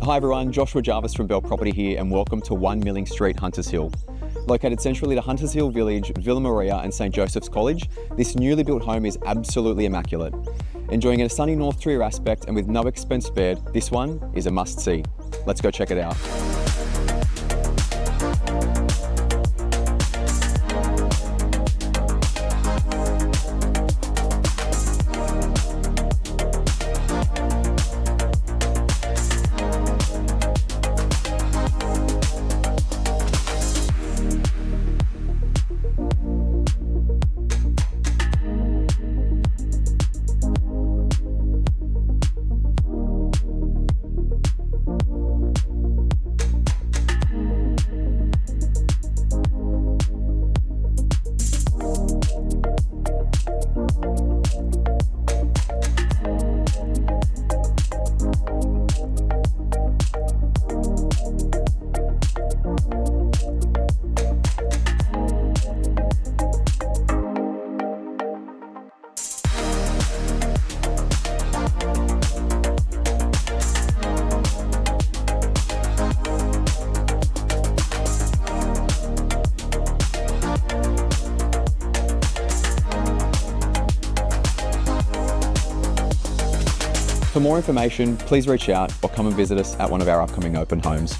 Hi everyone, Joshua Jarvis from Bell Property here and welcome to 1 Milling Street, Hunters Hill. Located centrally to Hunters Hill Village, Villa Maria and St Joseph's College, this newly built home is absolutely immaculate. Enjoying a sunny North Trier aspect and with no expense spared, this one is a must-see. Let's go check it out. For more information, please reach out or come and visit us at one of our upcoming open homes.